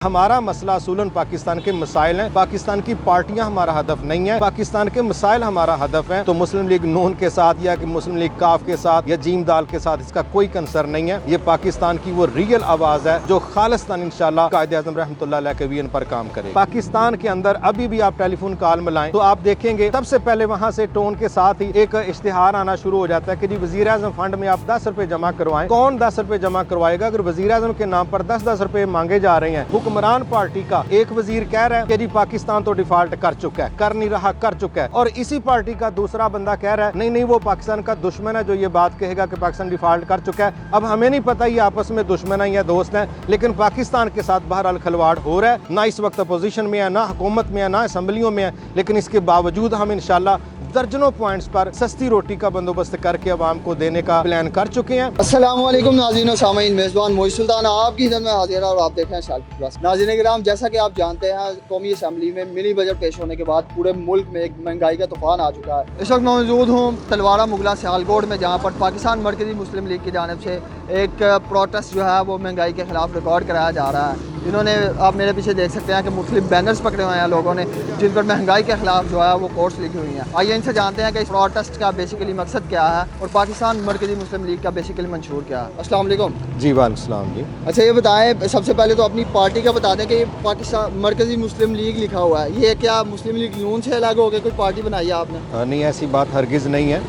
हमारा मसला असूलन पाकिस्तान के मसाइल हैं। पाकिस्तान की पार्टियां हमारा हदफ नहीं है, पाकिस्तान के मसाइल हमारा हदफ है। तो मुस्लिम लीग नून के साथ या कि मुस्लिम लीग काफ के साथ या जीम दाल के साथ इसका कोई कंसर्न नहीं है। ये पाकिस्तान की वो रियल आवाज है जो खालिस्तान इंशाल्लाह कायद-ए-आज़म रहमतुल्लाह अलैह के विजन पर काम करे। पाकिस्तान के अंदर अभी भी आप टेलीफोन कॉल मिलाएं तो आप देखेंगे सबसे पहले वहाँ से टोन के साथ ही एक इश्तिहार आना शुरू हो जाता है कि जी वज़ीर-ए-आज़म फंड में आप 10 रुपए जमा करवाएं। कौन 10 रुपए जमा करवाएगा अगर वज़ीर-ए-आज़म के नाम पर 10-10 रुपए मांगे जा रहे हैं। हुक्मरान पार्टी का एक वजीर कह रहा है कि जी पाकिस्तान तो डिफॉल्ट कर चुका है, कर नहीं रहा, कर चुका है, और इसी पार्टी का दूसरा बंदा कह रहा है नहीं नहीं वो पाकिस्तान का दुश्मन है जो ये बात कहेगा कि पाकिस्तान डिफॉल्ट कर चुका है। अब हमें नहीं पता ये आपस में दुश्मन है या दोस्त है, लेकिन पाकिस्तान के साथ बहरहाल खिलवाड़ हो रहा है। ना इस वक्त अपोजिशन में है, ना हुकूमत में है, ना असम्बलियों में है, लेकिन इसके बावजूद हम इंशाल्लाह दर्जनों पॉइंट्स पर सस्ती रोटी का बंदोबस्त करके अवाम को देने का प्लान कर चुके हैं। अस्सलाम वालेकुम नाज़रीन और सामीन, मेज़बान मोइज़ सुल्तान आपकी खिदमत में हाजिर है और आप देख रहे हैं शालकुट प्लस। नाज़रीन किराम, जैसा कि आप जानते हैं कौमी असम्बली में मिनी बजट पेश होने के बाद पूरे मुल्क में एक महंगाई का तूफान आ चुका है। इस वक्त मौजूद हूँ तलवारा मुगला सियालकोट में, जहाँ पर पाकिस्तान मरकज़ी मुस्लिम लीग की जानिब से एक प्रोटेस्ट जो है वो महंगाई के खिलाफ रिकॉर्ड कराया जा रहा है। इन्होंने, आप मेरे पीछे देख सकते हैं कि मुख्तलिफ बैनर्स पकड़े हुए हैं लोगों ने, जिन पर महंगाई के खिलाफ जो है वो कोट्स लिखी हुई हैं। आइए इनसे जानते हैं कि इस प्रोटेस्ट का बेसिकली मकसद क्या है और पाकिस्तान मरकज़ी मुस्लिम लीग का बेसिकली मंशूर क्या है। अस्सलाम वालेकुम। जी वालेकुम जी। अच्छा ये बताएं, सबसे पहले तो अपनी पार्टी का बता दें कि पाकिस्तान मरकज़ी मुस्लिम लीग लिखा हुआ है, ये क्या मुस्लिम लीग नून से अलग हो गया, कोई पार्टी बनाई है आपने? नहीं, ऐसी बात हरगिज़ नहीं है।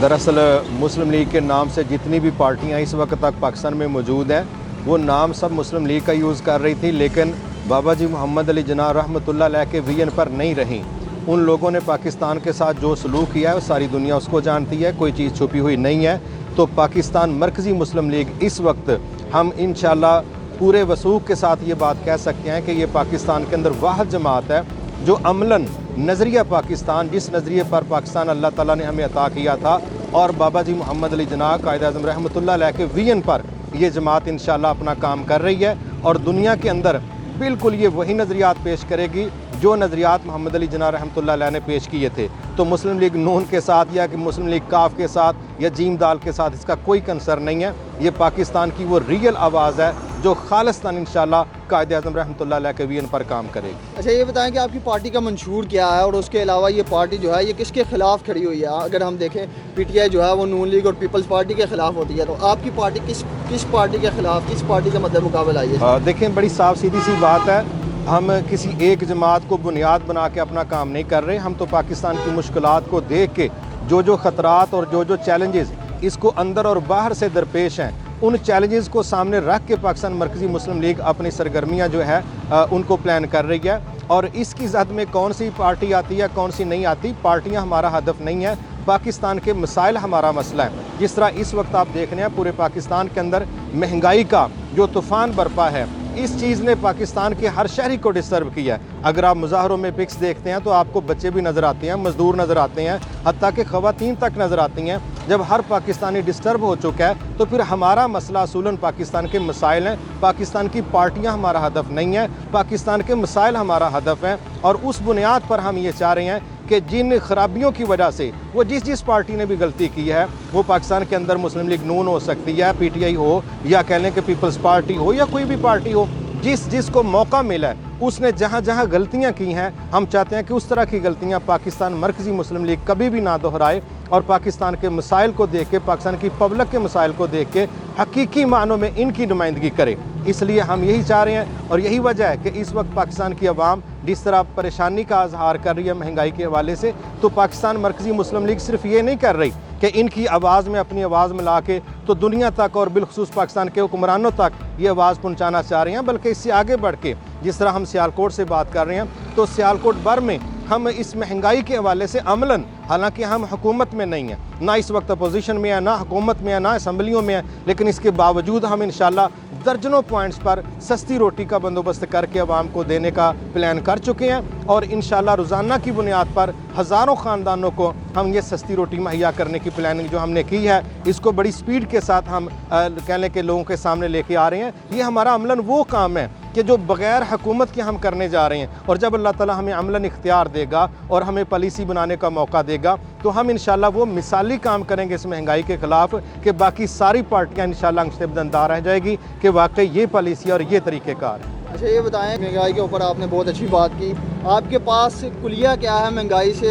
दरअसल मुस्लिम लीग के नाम से जितनी भी पार्टियाँ इस वक्त तक पाकिस्तान में मौजूद हैं वो नाम सब मुस्लिम लीग का यूज़ कर रही थी, लेकिन बाबा जी मोहम्मद अली जिन्ना रहमतुल्लाह अलैह के विजन पर नहीं रहीं। उन लोगों ने पाकिस्तान के साथ जो सलूक किया है वो सारी दुनिया उसको जानती है, कोई चीज़ छुपी हुई नहीं है। तो पाकिस्तान मरकज़ी मुस्लिम लीग इस वक्त हम इंशाल्लाह पूरे वसूख के साथ ये बात कह सकते हैं कि ये पाकिस्तान के अंदर वाहिद जमात है जो अमलन नज़रिया पाकिस्तान, जिस नज़रिए पर पाकिस्तान अल्लाह ताला ने हमें अता किया था और बाबा जी मोहम्मद अली जिन्ना कायद-ए-आज़म रहमतुल्लाह अलैह के विजन पर ये जमात इंशाल्लाह अपना काम कर रही है और दुनिया के अंदर बिल्कुल ये वही नज़रियात पेश करेगी जो नज़रियात मोहम्मद अली जिन्ना रहमतुल्लाह अलैह ने पेश किए थे। तो मुस्लिम लीग नून के साथ या कि मुस्लिम लीग काफ के साथ या जीम दाल के साथ इसका कोई कंसर्न नहीं है। ये पाकिस्तान की वो रियल आवाज़ है जो खालिस्तान इंशाल्लाह कायद-ए-आज़म रहमतुल्लाह अलैह के विजन पर काम करेगी। अच्छा ये बताएं कि आपकी पार्टी का मंशूर क्या है और उसके अलावा ये पार्टी जो है ये किसके खिलाफ खड़ी हुई है? अगर हम देखें PTI जो है वो नून लीग और पीपल्स पार्टी के खिलाफ होती है, तो आपकी पार्टी किस पार्टी के खिलाफ, किस पार्टी का मद्दे मुकाबला आई है? देखें, बड़ी साफ सीधी सी बात है, हम किसी एक जमात को बुनियाद बना के अपना काम नहीं कर रहे। हम तो पाकिस्तान की मुश्किलात को देख के जो ख़तरात और जो चैलेंजेस इसको अंदर और बाहर से दरपेश हैं, उन चैलेंजेस को सामने रख के पाकिस्तान मरकज़ी मुस्लिम लीग अपनी सरगर्मियाँ जो है उनको प्लान कर रही है। और इसकी जद में कौन सी पार्टी आती है कौन सी नहीं आती, पार्टियाँ हमारा हदफ नहीं है, पाकिस्तान के मसाइल हमारा मसला है। जिस तरह इस वक्त आप देख रहे हैं पूरे पाकिस्तान के अंदर महंगाई का जो तूफ़ान बरपा है, इस चीज़ ने पाकिस्तान के हर शहरी को डिस्टर्ब किया है। अगर आप मुजाहरों में पिक्स देखते हैं तो आपको बच्चे भी नज़र आते हैं, मज़दूर नज़र आते हैं, हत्ता कि ख़वातीन तक नज़र आती हैं। जब हर पाकिस्तानी डिस्टर्ब हो चुका है तो फिर हमारा मसला असूलन पाकिस्तान के मसाइल हैं। पाकिस्तान की पार्टियां हमारा हदफ नहीं है, पाकिस्तान के मसाइल हमारा हदफ हैं। और उस बुनियाद पर हम ये चाह रहे हैं कि जिन खराबियों की वजह से वो जिस पार्टी ने भी गलती की है, वो पाकिस्तान के अंदर मुस्लिम लीग नून हो सकती है, PTI हो या कह लें कि पीपल्स पार्टी हो या कोई भी पार्टी हो, जिसको मौका मिला है उसने जहाँ जहाँ गलतियाँ की हैं, हम चाहते हैं कि उस तरह की गलतियाँ पाकिस्तान मरकज़ी मुस्लिम लीग कभी भी ना दोहराए और पाकिस्तान के मसाइल को देख के, पाकिस्तान की पब्लिक के मसाइल को देख के हकीकी मानों में इनकी नुमाइंदगी करे। इसलिए हम यही चाह रहे हैं और यही वजह है कि इस वक्त पाकिस्तान की आवाम जिस तरह परेशानी का इजहार कर रही है महंगाई के हवाले से, तो पाकिस्तान मरकज़ी मुस्लिम लीग सिर्फ ये नहीं कर रही कि इनकी आवाज़ में अपनी आवाज़ मिला के तो दुनिया तक और बिलखुसूस पाकिस्तान के हुक्मरानों तक ये आवाज़ पहुँचाना चाह रहे हैं, बल्कि इससे आगे बढ़ के जिस तरह हम सियालकोट से बात कर रहे हैं तो सियालकोट भर में हम इस महंगाई के हवाले से अमलन, हालांकि हम हुकूमत में नहीं हैं, ना इस वक्त अपोजिशन में है, ना हुकूमत में है, ना असम्बलियों में है, लेकिन इसके बावजूद हम इंशाल्लाह दर्जनों पॉइंट्स पर सस्ती रोटी का बंदोबस्त करके अवाम को देने का प्लान कर चुके हैं और इंशाल्लाह रोज़ाना की बुनियाद पर हज़ारों ख़ानदानों को हम ये सस्ती रोटी मुहैया करने की प्लानिंग जो हमने की है, इसको बड़ी स्पीड के साथ हम कह लें कि लोगों के सामने लेके आ रहे हैं। ये हमारा अमलन वो काम है कि जो बग़ैर हुकूमत के हम करने जा रहे हैं, और जब अल्लाह ताला हमें अमलन इख्तियार देगा और हमें पॉलिसी बनाने का मौका देगा तो हम इंशाल्लाह वो मिसाली काम करेंगे इस महंगाई के ख़िलाफ़ कि बाकी सारी पार्टियाँ इंशाल्लाह अंगशे बदनदार रह जाएगी कि वाकई ये पॉलिसी और ये तरीक़ेकार है। अच्छा ये बताएं, महंगाई के ऊपर आपने बहुत अच्छी बात की, आपके पास कुलिया क्या है महंगाई से,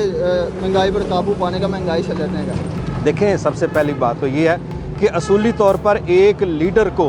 महंगाई पर काबू पाने का, महंगाई से लड़ने का? देखें, सबसे पहली बात तो ये है कि असूली तौर पर एक लीडर को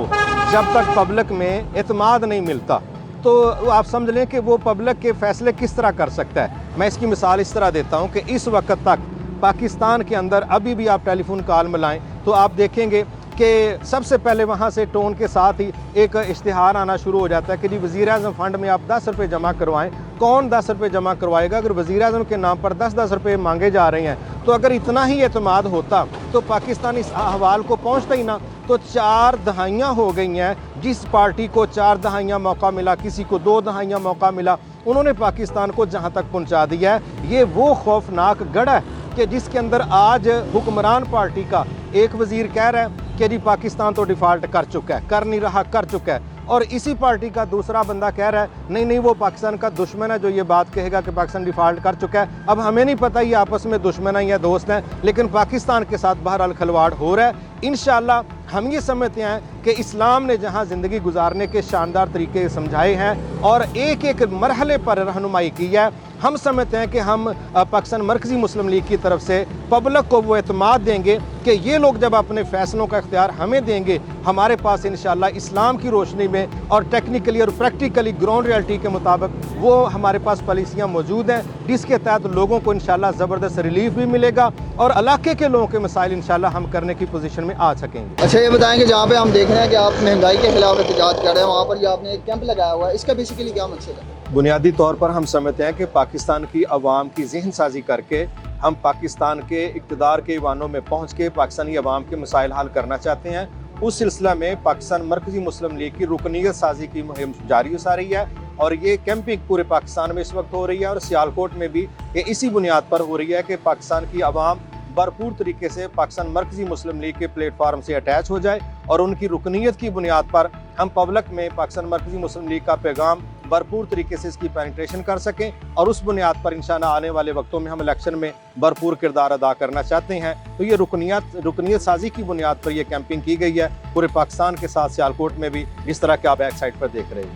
जब तक पब्लिक में एतमाद नहीं मिलता तो आप समझ लें कि वो पब्लिक के फैसले किस तरह कर सकता है। मैं इसकी मिसाल इस तरह देता हूँ कि इस वक्त तक पाकिस्तान के अंदर अभी भी आप टेलीफोन कॉल मिलाएं तो आप देखेंगे कि सबसे पहले वहाँ से टोन के साथ ही एक इश्तिहार आना शुरू हो जाता है कि जी वज़ीर-ए-आज़म फ़ंड में आप 10 रुपये जमा करवाएं। कौन 10 रुपये जमा करवाएगा अगर वज़ीर-ए-आज़म के नाम पर 10-10 रुपये मांगे जा रहे हैं? तो अगर इतना ही एतमाद होता तो पाकिस्तान इस अहवाल को पहुँचता ही ना। तो 4 दहाइयाँ हो गई हैं, जिस पार्टी को 4 दहाइयाँ मौका मिला, किसी को 2 दहाइयाँ मौका मिला, उन्होंने पाकिस्तान को जहाँ तक पहुँचा दिया है। ये वो खौफनाक गढ़ है कि जिसके अंदर आज हुक्मरान पार्टी का एक वज़ीर कह रहा है कि जी पाकिस्तान तो डिफ़ॉल्ट कर चुका है, कर नहीं रहा, कर चुका है, और इसी पार्टी का दूसरा बंदा कह रहा है नहीं नहीं वो पाकिस्तान का दुश्मन है जो ये बात कहेगा कि पाकिस्तान डिफ़ॉल्ट कर चुका है। अब हमें नहीं पता ये आपस में दुश्मन है या दोस्त हैं, लेकिन पाकिस्तान के साथ बहरहाल खिलवाड़ हो रहा है। इंशाअल्लाह हम ये समझते हैं कि इस्लाम ने जहाँ ज़िंदगी गुजारने के शानदार तरीके समझाए हैं और एक एक मरहले पर रहनुमाई की है, हम समझते हैं कि हम पाकिस्तान मरकज़ी मुस्लिम लीग की तरफ से पब्लिक को वो एतमाद देंगे कि ये लोग जब अपने फ़ैसलों का इख्तियार हमें देंगे, हमारे पास इंशाअल्लाह इस्लाम की रोशनी में और टेक्निकली और प्रैक्टिकली ग्राउंड रियलिटी के मुताबिक वो हमारे पास पॉलिसियाँ मौजूद हैं, जिसके तहत लोगों को इंशाअल्लाह ज़बरदस्त रिलीफ भी मिलेगा और इलाके के लोगों के मसाइल इंशाअल्लाह हम करने की पोजीशन में आ सकेंगे। अच्छा ये बताएंगे, जहाँ पे हम देख रहे हैं कि आप महंगाई के खिलाफ एहतजाज कर रहे हैं, वहाँ पर ये आपने एक कैंप लगाया हुआ है, इसका बेसिकली क्या मकसद है? बुनियादी तौर पर हम समझते हैं कि पाकिस्तान की अवाम की ज़हन साजी करके हम पाकिस्तान के इक़्तिदार के ईवानों में पहुँच के पाकिस्तानी अवाम के मसाइल हल करना चाहते हैं। उस सिलसिला में पाकिस्तान मरकज़ी मुस्लिम लीग की रुकनीत साजी की मुहिम जारी हो रही है और ये कैंपिंग पूरे पाकिस्तान में इस वक्त हो रही है और सियालकोट में भी ये इसी बुनियाद पर हो रही है कि पाकिस्तान की अवाम भरपूर तरीके से पाकिस्तान मरकज़ी मुस्लिम लीग के प्लेटफार्म से अटैच हो जाए और उनकी रुकनीत की बुनियाद पर हम पब्लिक में पाकिस्तान मरकज़ी मुस्लिम लीग का पैगाम भरपूर तरीके से इसकी पेनिट्रेशन कर सकें और उस बुनियाद पर इंशाअल्लाह आने वाले वक्तों में हम इलेक्शन में भरपूर किरदार अदा करना चाहते हैं। तो ये रुकनीत साजी की बुनियाद पर यह कैंपिंग की गई है पूरे पाकिस्तान के साथ सियालकोट में भी, जिस तरह के आप बैक साइड पर देख रहे हैं।